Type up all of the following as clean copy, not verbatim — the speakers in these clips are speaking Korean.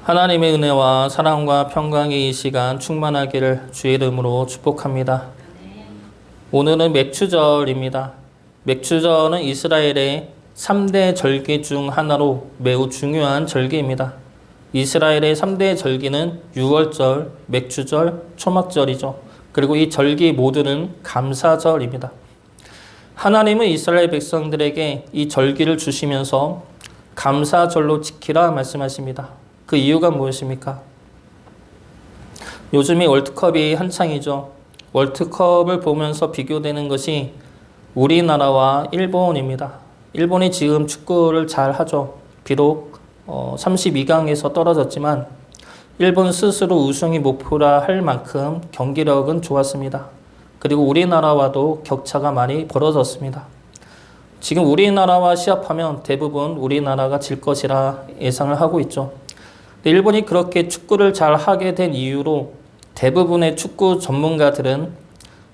하나님의 은혜와 사랑과 평강이 이 시간 충만하기를 주의 이름으로 축복합니다. 오늘은 맥추절입니다. 맥추절은 이스라엘의 3대 절기 중 하나로 매우 중요한 절기입니다. 이스라엘의 3대 절기는 유월절, 맥추절, 초막절이죠. 그리고 이 절기 모두는 감사절입니다. 하나님은 이스라엘 백성들에게 이 절기를 주시면서 감사절로 지키라 말씀하십니다. 그 이유가 무엇입니까? 요즘이 월드컵이 한창이죠. 월드컵을 보면서 비교되는 것이 우리나라와 일본입니다. 일본이 지금 축구를 잘 하죠. 비록 32강에서 떨어졌지만 일본 스스로 우승이 목표라 할 만큼 경기력은 좋았습니다. 그리고 우리나라와도 격차가 많이 벌어졌습니다. 지금 우리나라와 시합하면 대부분 우리나라가 질 것이라 예상을 하고 있죠. 일본이 그렇게 축구를 잘 하게 된 이유로 대부분의 축구 전문가들은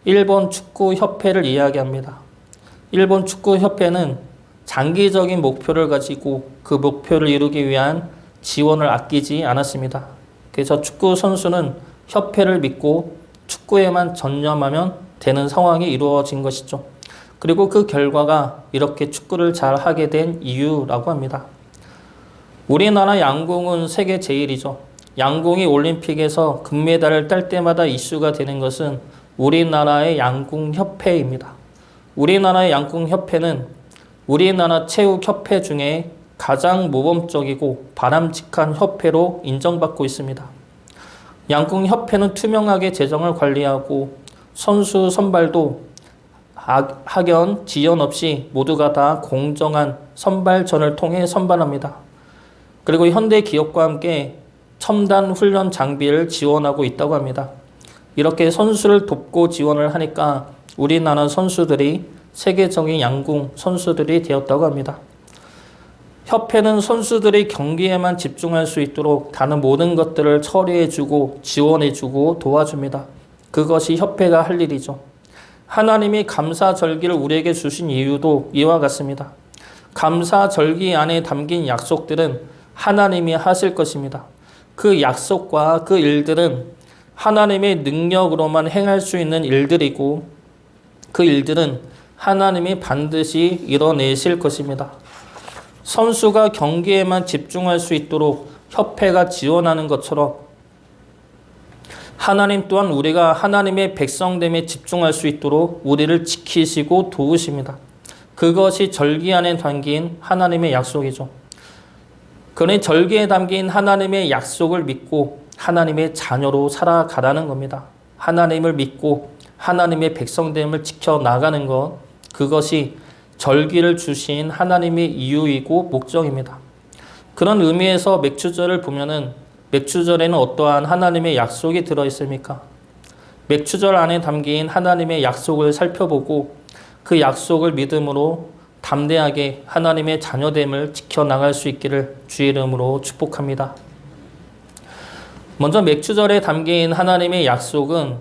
일본 축구협회를 이야기합니다. 일본 축구협회는 장기적인 목표를 가지고 그 목표를 이루기 위한 지원을 아끼지 않았습니다. 그래서 축구 선수는 협회를 믿고 축구에만 전념하면 되는 상황이 이루어진 것이죠. 그리고 그 결과가 이렇게 축구를 잘 하게 된 이유라고 합니다. 우리나라 양궁은 세계 제일이죠. 양궁이 올림픽에서 금메달을 딸 때마다 이슈가 되는 것은 우리나라의 양궁협회입니다. 우리나라의 양궁협회는 우리나라 체육협회 중에 가장 모범적이고 바람직한 협회로 인정받고 있습니다. 양궁협회는 투명하게 재정을 관리하고 선수 선발도 학연, 지연 없이 모두가 다 공정한 선발전을 통해 선발합니다. 그리고 현대 기업과 함께 첨단 훈련 장비를 지원하고 있다고 합니다. 이렇게 선수를 돕고 지원을 하니까 우리나라 선수들이 세계적인 양궁 선수들이 되었다고 합니다. 협회는 선수들이 경기에만 집중할 수 있도록 다른 모든 것들을 처리해주고 지원해주고 도와줍니다. 그것이 협회가 할 일이죠. 하나님이 감사절기를 우리에게 주신 이유도 이와 같습니다. 감사절기 안에 담긴 약속들은 하나님이 하실 것입니다. 그 약속과 그 일들은 하나님의 능력으로만 행할 수 있는 일들이고 그 일들은 하나님이 반드시 이뤄내실 것입니다. 선수가 경기에만 집중할 수 있도록 협회가 지원하는 것처럼 하나님 또한 우리가 하나님의 백성됨에 집중할 수 있도록 우리를 지키시고 도우십니다. 그것이 절기 안에 담긴 하나님의 약속이죠. 그러니 절기에 담긴 하나님의 약속을 믿고 하나님의 자녀로 살아가라는 겁니다. 하나님을 믿고 하나님의 백성됨을 지켜나가는 것, 그것이 절기를 주신 하나님의 이유이고 목적입니다. 그런 의미에서 맥추절을 보면은 맥추절에는 어떠한 하나님의 약속이 들어있습니까? 맥추절 안에 담긴 하나님의 약속을 살펴보고 그 약속을 믿음으로 담대하게 하나님의 자녀됨을 지켜나갈 수 있기를 주의 이름으로 축복합니다. 먼저 맥추절에 담긴 하나님의 약속은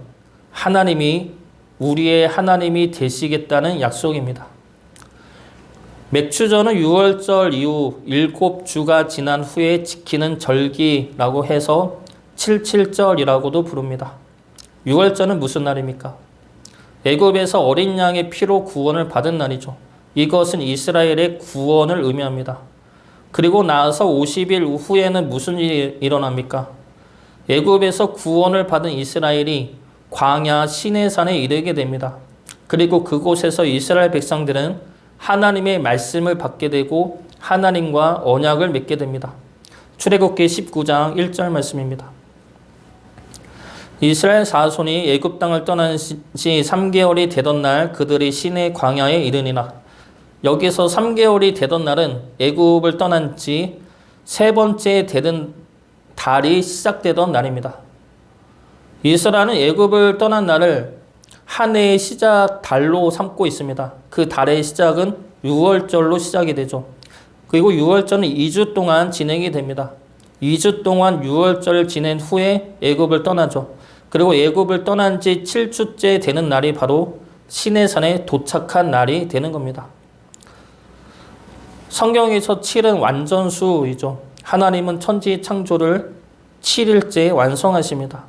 하나님이 우리의 하나님이 되시겠다는 약속입니다. 맥추절은 유월절 이후 7주가 지난 후에 지키는 절기라고 해서 77절이라고도 부릅니다. 유월절은 무슨 날입니까? 애굽에서 어린 양의 피로 구원을 받은 날이죠. 이것은 이스라엘의 구원을 의미합니다. 그리고 나서 50일 후에는 무슨 일이 일어납니까? 애굽에서 구원을 받은 이스라엘이 광야 시내산에 이르게 됩니다. 그리고 그곳에서 이스라엘 백성들은 하나님의 말씀을 받게 되고 하나님과 언약을 맺게 됩니다. 출애굽기 19장 1절 말씀입니다. 이스라엘 자손이 애굽 땅을 떠난 지 3개월이 되던 날 그들이 시내 광야에 이르니라. 여기서 3개월이 되던 날은 애굽을 떠난 지 3번째 되던 달이 시작되던 날입니다. 이스라엘은 애굽을 떠난 날을 한 해의 시작 달로 삼고 있습니다. 그 달의 시작은 6월절로 시작이 되죠. 그리고 6월절은 2주 동안 진행이 됩니다. 2주 동안 6월절을 지낸 후에 애굽을 떠나죠. 그리고 애굽을 떠난 지 7주째 되는 날이 바로 시내산에 도착한 날이 되는 겁니다. 성경에서 7은 완전수이죠. 하나님은 천지 창조를 7일째 완성하십니다.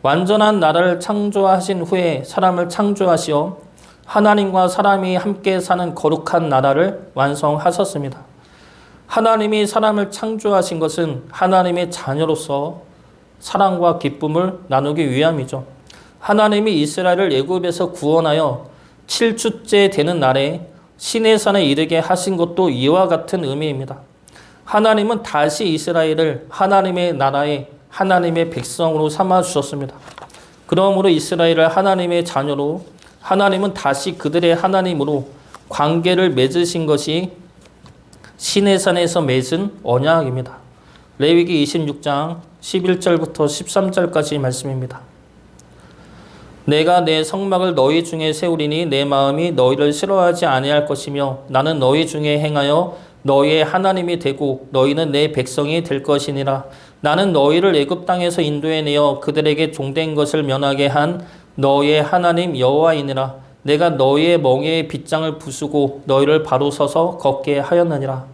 완전한 나라를 창조하신 후에 사람을 창조하시어 하나님과 사람이 함께 사는 거룩한 나라를 완성하셨습니다. 하나님이 사람을 창조하신 것은 하나님의 자녀로서 사랑과 기쁨을 나누기 위함이죠. 하나님이 이스라엘을 애굽에서 구원하여 7주째 되는 날에 시내산에 이르게 하신 것도 이와 같은 의미입니다. 하나님은 다시 이스라엘을 하나님의 나라의 하나님의 백성으로 삼아 주셨습니다. 그러므로 이스라엘을 하나님의 자녀로 하나님은 다시 그들의 하나님으로 관계를 맺으신 것이 시내산에서 맺은 언약입니다. 레위기 26장 11절부터 13절까지 말씀입니다. 내가 내 성막을 너희 중에 세우리니 내 마음이 너희를 싫어하지 아니할 것이며 나는 너희 중에 행하여 너희의 하나님이 되고 너희는 내 백성이 될 것이니라. 나는 너희를 애굽 땅에서 인도해내어 그들에게 종된 것을 면하게 한 너희의 하나님 여호와이니라. 내가 너희의 멍에의 빗장을 부수고 너희를 바로 서서 걷게 하였느니라.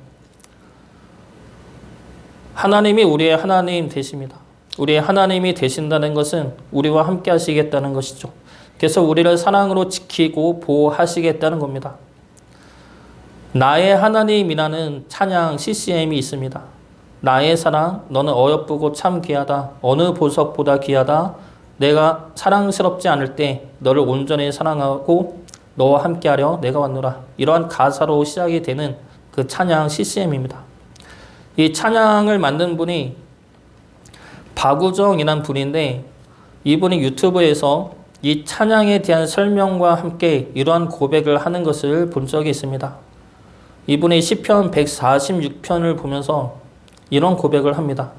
하나님이 우리의 하나님 되십니다. 우리의 하나님이 되신다는 것은 우리와 함께 하시겠다는 것이죠. 그래서 우리를 사랑으로 지키고 보호하시겠다는 겁니다. 나의 하나님이라는 찬양 CCM이 있습니다. 나의 사랑, 너는 어여쁘고 참 귀하다. 어느 보석보다 귀하다. 내가 사랑스럽지 않을 때 너를 온전히 사랑하고 너와 함께하려 내가 왔노라. 이러한 가사로 시작이 되는 그 찬양 CCM입니다. 이 찬양을 만든 분이 박우정이라는 분인데 이분이 유튜브에서 이 찬양에 대한 설명과 함께 이러한 고백을 하는 것을 본 적이 있습니다. 이분이 시편 146편을 보면서 이런 고백을 합니다.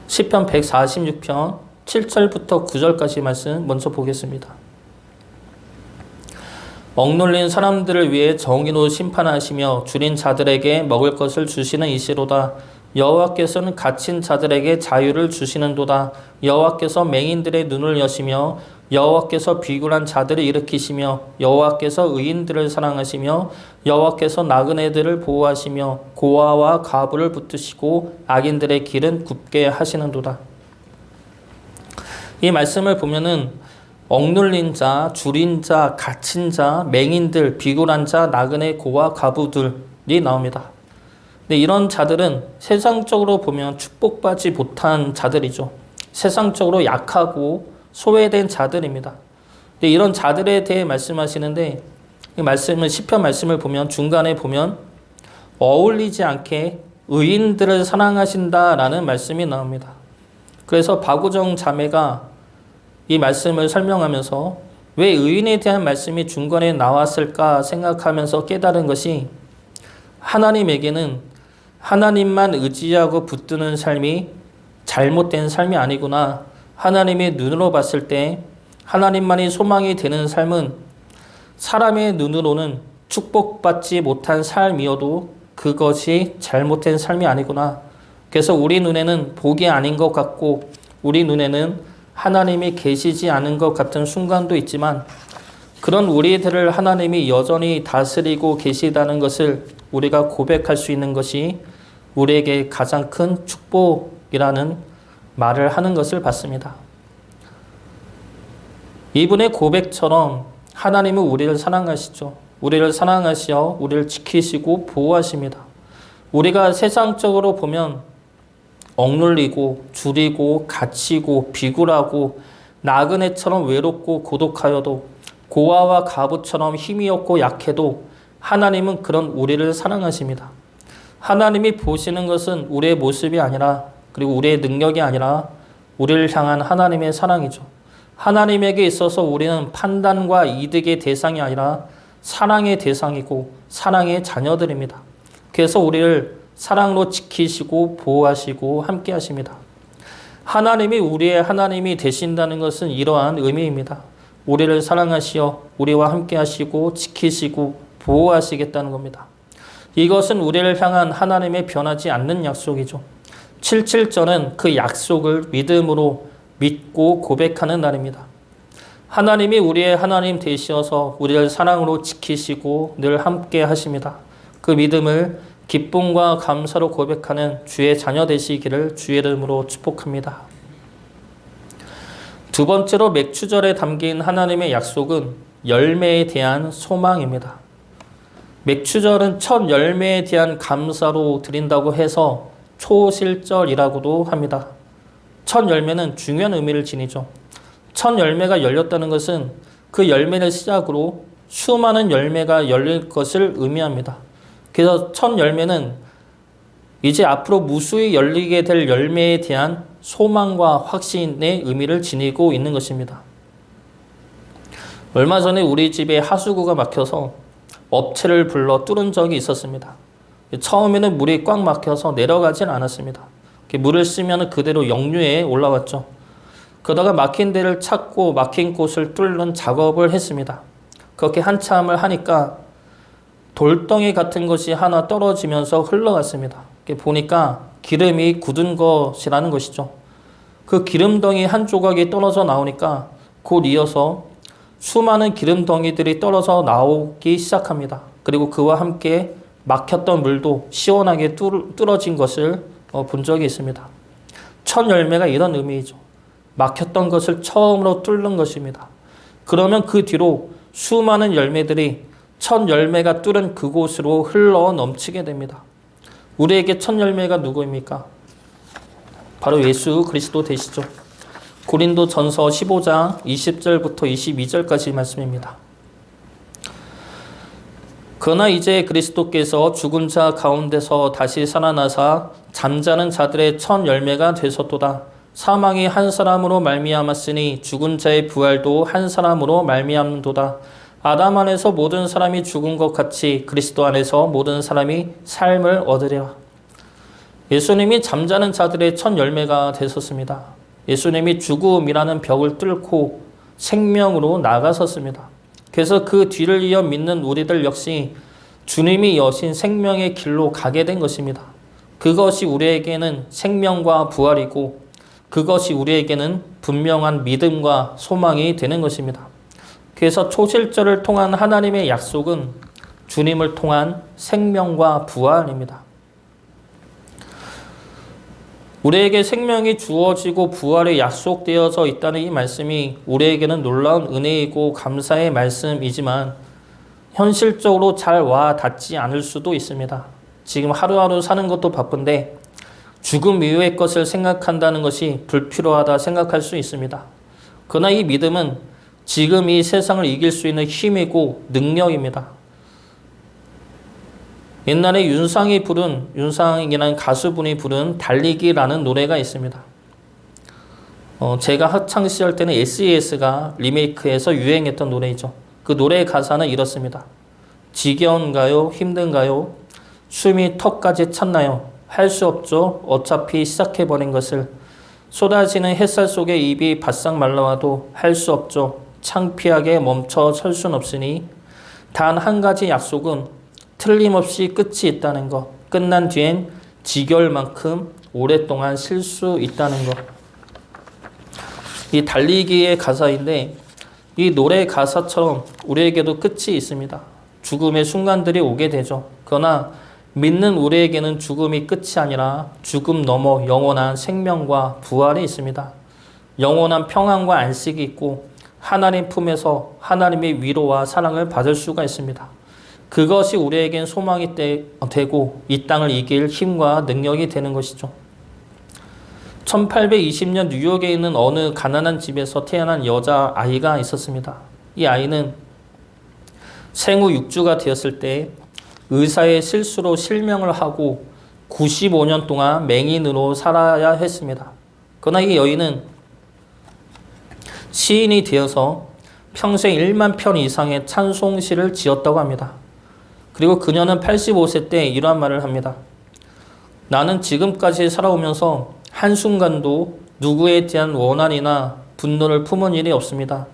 시편 146편 7절부터 9절까지 말씀 먼저 보겠습니다. 억눌린 사람들을 위해 정의로 심판하시며 줄인 자들에게 먹을 것을 주시는 이시로다. 여호와께서는 갇힌 자들에게 자유를 주시는도다. 여호와께서 맹인들의 눈을 여시며 여호와께서 비굴한 자들을 일으키시며 여호와께서 의인들을 사랑하시며 여호와께서 나그네들을 보호하시며 고아와 과부를 붙드시고 악인들의 길은 굽게 하시는도다. 이 말씀을 보면은 억눌린 자, 줄인 자, 갇힌 자, 맹인들, 비굴한 자, 나그네, 고아, 과부들이 나옵니다. 근데 이런 자들은 세상적으로 보면 축복받지 못한 자들이죠. 세상적으로 약하고 소외된 자들입니다. 근데 이런 자들에 대해 말씀하시는데 이 말씀을 시편 말씀을 보면 중간에 보면 어울리지 않게 의인들을 사랑하신다라는 말씀이 나옵니다. 그래서 박우정 자매가 이 말씀을 설명하면서 왜 의인에 대한 말씀이 중간에 나왔을까 생각하면서 깨달은 것이 하나님에게는 하나님만 의지하고 붙드는 삶이 잘못된 삶이 아니구나. 하나님의 눈으로 봤을 때 하나님만이 소망이 되는 삶은 사람의 눈으로는 축복받지 못한 삶이어도 그것이 잘못된 삶이 아니구나. 그래서 우리 눈에는 복이 아닌 것 같고 우리 눈에는 하나님이 계시지 않은 것 같은 순간도 있지만 그런 우리들을 하나님이 여전히 다스리고 계시다는 것을 우리가 고백할 수 있는 것이 우리에게 가장 큰 축복이라는 말을 하는 것을 봤습니다. 이분의 고백처럼 하나님은 우리를 사랑하시죠. 우리를 사랑하시어 우리를 지키시고 보호하십니다. 우리가 세상적으로 보면 억눌리고 줄이고 갇히고 비굴하고 나그네처럼 외롭고 고독하여도 고아와 과부처럼 힘이 없고 약해도 하나님은 그런 우리를 사랑하십니다. 하나님이 보시는 것은 우리의 모습이 아니라 그리고 우리의 능력이 아니라 우리를 향한 하나님의 사랑이죠. 하나님에게 있어서 우리는 판단과 이득의 대상이 아니라 사랑의 대상이고 사랑의 자녀들입니다. 그래서 우리를 사랑으로 지키시고 보호하시고 함께 하십니다. 하나님이 우리의 하나님이 되신다는 것은 이러한 의미입니다. 우리를 사랑하시어 우리와 함께 하시고 지키시고 보호하시겠다는 겁니다. 이것은 우리를 향한 하나님의 변하지 않는 약속이죠. 7.7절은 그 약속을 믿음으로 믿고 고백하는 날입니다. 하나님이 우리의 하나님 되시어서 우리를 사랑으로 지키시고 늘 함께 하십니다. 그 믿음을 기쁨과 감사로 고백하는 주의 자녀 되시기를 주의 이름으로 축복합니다. 두 번째로 맥추절에 담긴 하나님의 약속은 열매에 대한 소망입니다. 맥추절은 첫 열매에 대한 감사로 드린다고 해서 초실절이라고도 합니다. 첫 열매는 중요한 의미를 지니죠. 첫 열매가 열렸다는 것은 그 열매를 시작으로 수많은 열매가 열릴 것을 의미합니다. 그래서 첫 열매는 이제 앞으로 무수히 열리게 될 열매에 대한 소망과 확신의 의미를 지니고 있는 것입니다. 얼마 전에 우리 집에 하수구가 막혀서 업체를 불러 뚫은 적이 있었습니다. 처음에는 물이 꽉 막혀서 내려가진 않았습니다. 물을 쓰면 그대로 역류에 올라왔죠. 그러다가 막힌 데를 찾고 막힌 곳을 뚫는 작업을 했습니다. 그렇게 한참을 하니까 돌덩이 같은 것이 하나 떨어지면서 흘러갔습니다. 보니까 기름이 굳은 것이라는 것이죠. 그 기름덩이 한 조각이 떨어져 나오니까 곧 이어서 수많은 기름덩이들이 떨어져 나오기 시작합니다. 그리고 그와 함께 막혔던 물도 시원하게 뚫어진 것을 본 적이 있습니다. 첫 열매가 이런 의미이죠. 막혔던 것을 처음으로 뚫는 것입니다. 그러면 그 뒤로 수많은 열매들이 첫 열매가 뚫은 그곳으로 흘러 넘치게 됩니다. 우리에게 첫 열매가 누구입니까? 바로 예수 그리스도 되시죠. 고린도 전서 15장 20절부터 22절까지 말씀입니다. 그러나 이제 그리스도께서 죽은 자 가운데서 다시 살아나사 잠자는 자들의 첫 열매가 되셨도다. 사망이 한 사람으로 말미암았으니 죽은 자의 부활도 한 사람으로 말미암도다. 아담 안에서 모든 사람이 죽은 것 같이 그리스도 안에서 모든 사람이 삶을 얻으리라. 예수님이 잠자는 자들의 첫 열매가 되셨습니다. 예수님이 죽음이라는 벽을 뚫고 생명으로 나가셨습니다. 그래서 그 뒤를 이어 믿는 우리들 역시 주님이 여신 생명의 길로 가게 된 것입니다. 그것이 우리에게는 생명과 부활이고 그것이 우리에게는 분명한 믿음과 소망이 되는 것입니다. 그래서 초실절을 통한 하나님의 약속은 주님을 통한 생명과 부활입니다. 우리에게 생명이 주어지고 부활이 약속되어져 있다는 이 말씀이 우리에게는 놀라운 은혜이고 감사의 말씀이지만 현실적으로 잘 와 닿지 않을 수도 있습니다. 지금 하루하루 사는 것도 바쁜데 죽음 이후의 것을 생각한다는 것이 불필요하다 생각할 수 있습니다. 그러나 이 믿음은 지금 이 세상을 이길 수 있는 힘이고 능력입니다. 옛날에 윤상이라는 가수분이 부른 달리기라는 노래가 있습니다. 제가 학창시절 때는 SES가 리메이크해서 유행했던 노래이죠. 그 노래의 가사는 이렇습니다. 지겨운가요? 힘든가요? 숨이 턱까지 찼나요? 할 수 없죠. 어차피 시작해버린 것을. 쏟아지는 햇살 속에 입이 바싹 말라와도 할 수 없죠. 창피하게 멈춰 설 순 없으니 단 한 가지 약속은 틀림없이 끝이 있다는 것. 끝난 뒤엔 지겨울 만큼 오랫동안 쉴 수 있다는 것. 이 달리기의 가사인데 이 노래 가사처럼 우리에게도 끝이 있습니다. 죽음의 순간들이 오게 되죠. 그러나 믿는 우리에게는 죽음이 끝이 아니라 죽음 너머 영원한 생명과 부활이 있습니다. 영원한 평안과 안식이 있고 하나님 품에서 하나님의 위로와 사랑을 받을 수가 있습니다. 그것이 우리에겐 소망이 되고 이 땅을 이길 힘과 능력이 되는 것이죠. 1820년 뉴욕에 있는 어느 가난한 집에서 태어난 여자아이가 있었습니다. 이 아이는 생후 6주가 되었을 때 의사의 실수로 실명을 하고 95년 동안 맹인으로 살아야 했습니다. 그러나 이 여인은 시인이 되어서 평생 1만 편 이상의 찬송시를 지었다고 합니다. 그리고 그녀는 85세 때 이러한 말을 합니다. 나는 지금까지 살아오면서 한순간도 누구에 대한 원한이나 분노를 품은 일이 없습니다.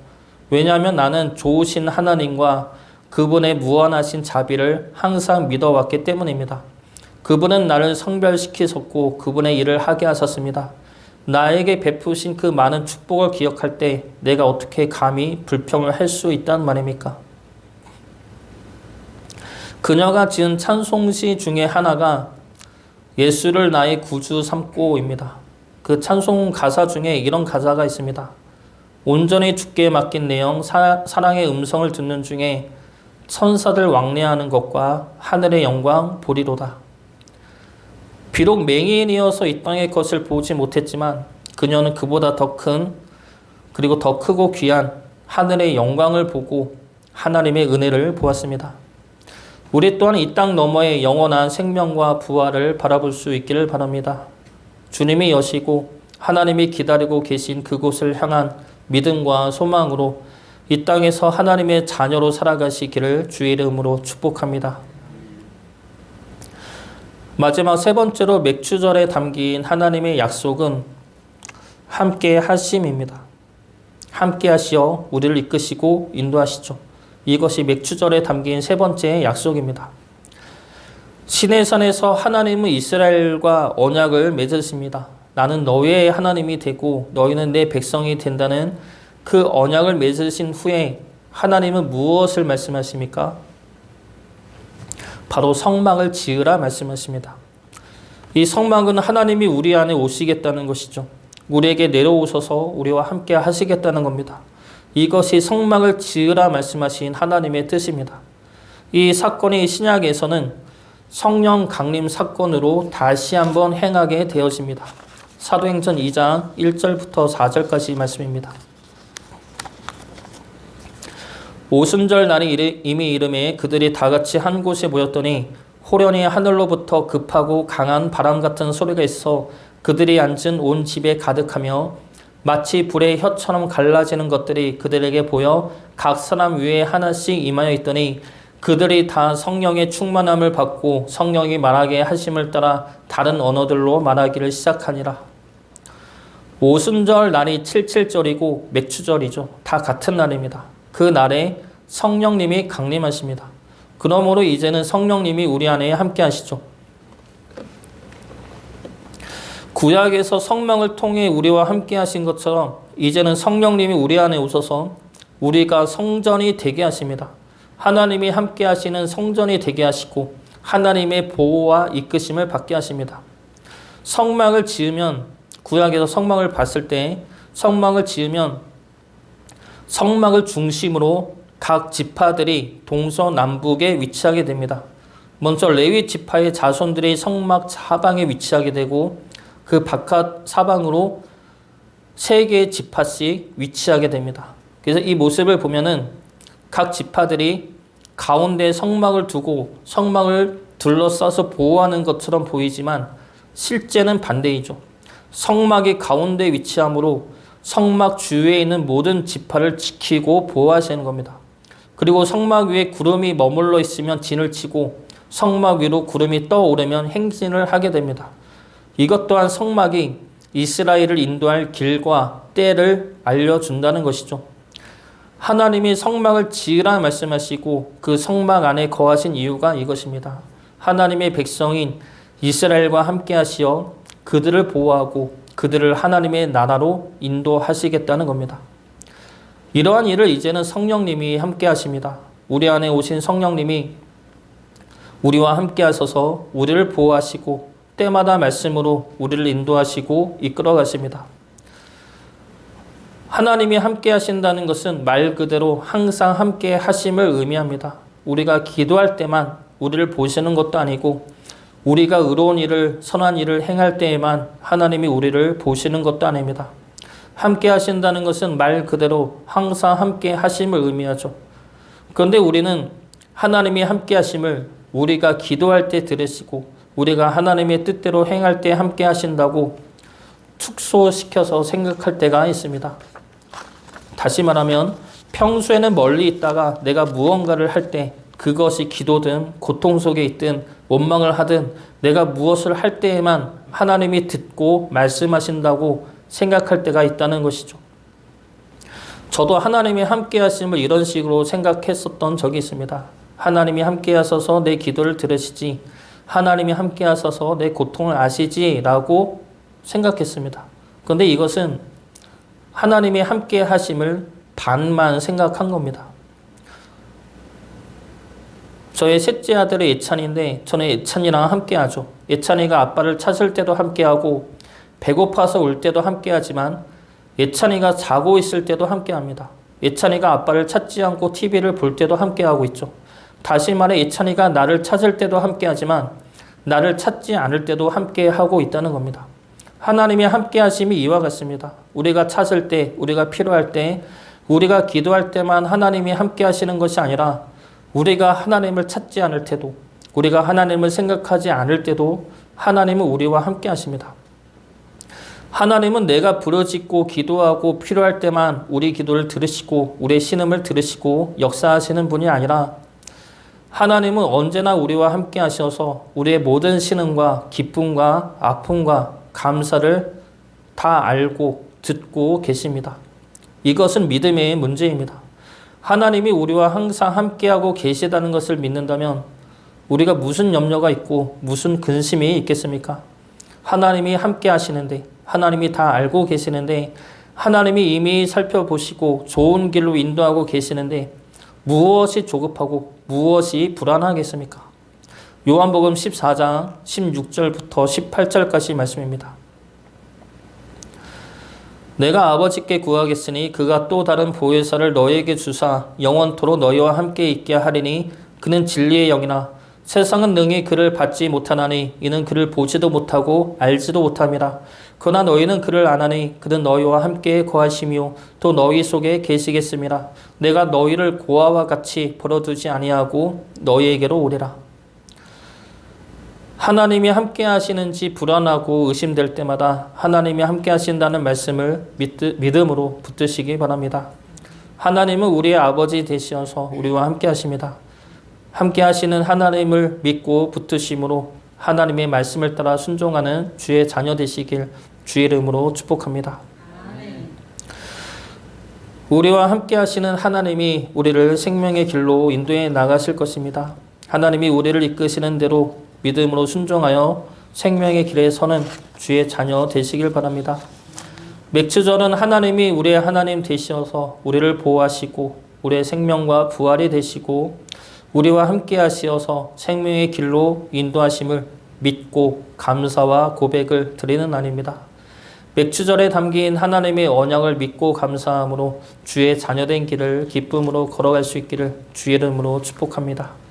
왜냐하면 나는 좋으신 하나님과 그분의 무한하신 자비를 항상 믿어왔기 때문입니다. 그분은 나를 성별시키셨고 그분의 일을 하게 하셨습니다. 나에게 베푸신 그 많은 축복을 기억할 때 내가 어떻게 감히 불평을 할 수 있단 말입니까? 그녀가 지은 찬송시 중에 하나가 예수를 나의 구주 삼고입니다. 그 찬송 가사 중에 이런 가사가 있습니다. 온전히 주께 맡긴 내용 사랑의 음성을 듣는 중에 천사들 왕래하는 것과 하늘의 영광 보리로다. 비록 맹인이어서 이 땅의 것을 보지 못했지만 그녀는 그보다 더 큰 그리고 더 크고 귀한 하늘의 영광을 보고 하나님의 은혜를 보았습니다. 우리 또한 이 땅 너머의 영원한 생명과 부활을 바라볼 수 있기를 바랍니다. 주님이 여시고 하나님이 기다리고 계신 그곳을 향한 믿음과 소망으로 이 땅에서 하나님의 자녀로 살아가시기를 주의 이름으로 축복합니다. 마지막 세 번째로 맥주절에 담긴 하나님의 약속은 함께 하심입니다. 함께 하시어 우리를 이끄시고 인도하시죠. 이것이 맥주절에 담긴 세 번째 약속입니다. 시내산에서 하나님은 이스라엘과 언약을 맺으십니다. 나는 너희의 하나님이 되고 너희는 내 백성이 된다는 그 언약을 맺으신 후에 하나님은 무엇을 말씀하십니까? 바로 성막을 지으라 말씀하십니다. 이 성막은 하나님이 우리 안에 오시겠다는 것이죠. 우리에게 내려오셔서 우리와 함께 하시겠다는 겁니다. 이것이 성막을 지으라 말씀하신 하나님의 뜻입니다. 이 사건이 신약에서는 성령 강림 사건으로 다시 한번 행하게 되어집니다. 사도행전 2장 1절부터 4절까지 말씀입니다. 오순절 날이 이미 이름에 그들이 다 같이 한 곳에 모였더니 호련히 하늘로부터 급하고 강한 바람 같은 소리가 있어 그들이 앉은 온 집에 가득하며 마치 불의 혀처럼 갈라지는 것들이 그들에게 보여 각 사람 위에 하나씩 임하여 있더니 그들이 다 성령의 충만함을 받고 성령이 말하게 하심을 따라 다른 언어들로 말하기를 시작하니라. 오순절 날이 77절이고 맥주절이죠. 다 같은 날입니다. 그 날에 성령님이 강림하십니다. 그러므로 이제는 성령님이 우리 안에 함께 하시죠. 구약에서 성막을 통해 우리와 함께 하신 것처럼 이제는 성령님이 우리 안에 오셔서 우리가 성전이 되게 하십니다. 하나님이 함께 하시는 성전이 되게 하시고 하나님의 보호와 이끄심을 받게 하십니다. 성막을 지으면 구약에서 성막을 봤을 때 성막을 지으면 성막을 중심으로 각 지파들이 동서남북에 위치하게 됩니다. 먼저 레위 지파의 자손들이 성막 사방에 위치하게 되고 그 바깥 사방으로 3개의 지파씩 위치하게 됩니다. 그래서 이 모습을 보면은 각 지파들이 가운데 성막을 두고 성막을 둘러싸서 보호하는 것처럼 보이지만 실제는 반대이죠. 성막이 가운데 위치하므로 성막 주위에 있는 모든 지파를 지키고 보호하시는 겁니다. 그리고 성막 위에 구름이 머물러 있으면 진을 치고 성막 위로 구름이 떠오르면 행진을 하게 됩니다. 이것 또한 성막이 이스라엘을 인도할 길과 때를 알려준다는 것이죠. 하나님이 성막을 지으라 말씀하시고 그 성막 안에 거하신 이유가 이것입니다. 하나님의 백성인 이스라엘과 함께 하시어 그들을 보호하고 그들을 하나님의 나라로 인도하시겠다는 겁니다. 이러한 일을 이제는 성령님이 함께 하십니다. 우리 안에 오신 성령님이 우리와 함께 하셔서 우리를 보호하시고 때마다 말씀으로 우리를 인도하시고 이끌어 가십니다. 하나님이 함께 하신다는 것은 말 그대로 항상 함께 하심을 의미합니다. 우리가 기도할 때만 우리를 보시는 것도 아니고 우리가 의로운 일을 선한 일을 행할 때에만 하나님이 우리를 보시는 것도 아닙니다. 함께 하신다는 것은 말 그대로 항상 함께 하심을 의미하죠. 그런데 우리는 하나님이 함께 하심을 우리가 기도할 때 들으시고 우리가 하나님의 뜻대로 행할 때 함께 하신다고 축소시켜서 생각할 때가 있습니다. 다시 말하면 평소에는 멀리 있다가 내가 무언가를 할 때 그것이 기도든 고통 속에 있든 원망을 하든 내가 무엇을 할 때에만 하나님이 듣고 말씀하신다고 생각할 때가 있다는 것이죠. 저도 하나님이 함께 하심을 이런 식으로 생각했었던 적이 있습니다. 하나님이 함께 하셔서 내 기도를 들으시지, 하나님이 함께 하셔서 내 고통을 아시지라고 생각했습니다. 그런데 이것은 하나님이 함께 하심을 반만 생각한 겁니다. 저의 셋째 아들이 예찬인데 저는 예찬이랑 함께하죠. 예찬이가 아빠를 찾을 때도 함께하고 배고파서 울 때도 함께하지만 예찬이가 자고 있을 때도 함께합니다. 예찬이가 아빠를 찾지 않고 TV를 볼 때도 함께하고 있죠. 다시 말해 예찬이가 나를 찾을 때도 함께하지만 나를 찾지 않을 때도 함께하고 있다는 겁니다. 하나님의 함께하심이 이와 같습니다. 우리가 찾을 때, 우리가 필요할 때, 우리가 기도할 때만 하나님이 함께하시는 것이 아니라 우리가 하나님을 찾지 않을 때도, 우리가 하나님을 생각하지 않을 때도 하나님은 우리와 함께하십니다. 하나님은 내가 부르짖고 기도하고 필요할 때만 우리 기도를 들으시고 우리의 신음을 들으시고 역사하시는 분이 아니라 하나님은 언제나 우리와 함께 하셔서 우리의 모든 신음과 기쁨과 아픔과 감사를 다 알고 듣고 계십니다. 이것은 믿음의 문제입니다. 하나님이 우리와 항상 함께하고 계시다는 것을 믿는다면 우리가 무슨 염려가 있고 무슨 근심이 있겠습니까? 하나님이 함께 하시는데, 하나님이 다 알고 계시는데, 하나님이 이미 살펴보시고 좋은 길로 인도하고 계시는데 무엇이 조급하고 무엇이 불안하겠습니까? 요한복음 14장 16절부터 18절까지 말씀입니다. 내가 아버지께 구하겠으니 그가 또 다른 보혜사를 너희에게 주사 영원토록 너희와 함께 있게 하리니 그는 진리의 영이나 세상은 능히 그를 받지 못하나니 이는 그를 보지도 못하고 알지도 못함이라. 그러나 너희는 그를 아나니 그는 너희와 함께 거하시며 또 너희 속에 계시겠음이라. 내가 너희를 고아와 같이 버려두지 아니하고 너희에게로 오리라. 하나님이 함께 하시는지 불안하고 의심될 때마다 하나님이 함께 하신다는 말씀을 믿음으로 붙드시기 바랍니다. 하나님은 우리의 아버지 되시어서 우리와 함께 하십니다. 함께 하시는 하나님을 믿고 붙드심으로 하나님의 말씀을 따라 순종하는 주의 자녀 되시길 주의 이름으로 축복합니다. 우리와 함께 하시는 하나님이 우리를 생명의 길로 인도해 나가실 것입니다. 하나님이 우리를 이끄시는 대로 믿음으로 순종하여 생명의 길에 서는 주의 자녀 되시길 바랍니다. 맥주절은 하나님이 우리의 하나님 되시어서 우리를 보호하시고 우리의 생명과 부활이 되시고 우리와 함께 하시어서 생명의 길로 인도하심을 믿고 감사와 고백을 드리는 날입니다. 맥주절에 담긴 하나님의 언약을 믿고 감사함으로 주의 자녀된 길을 기쁨으로 걸어갈 수 있기를 주의 이름으로 축복합니다.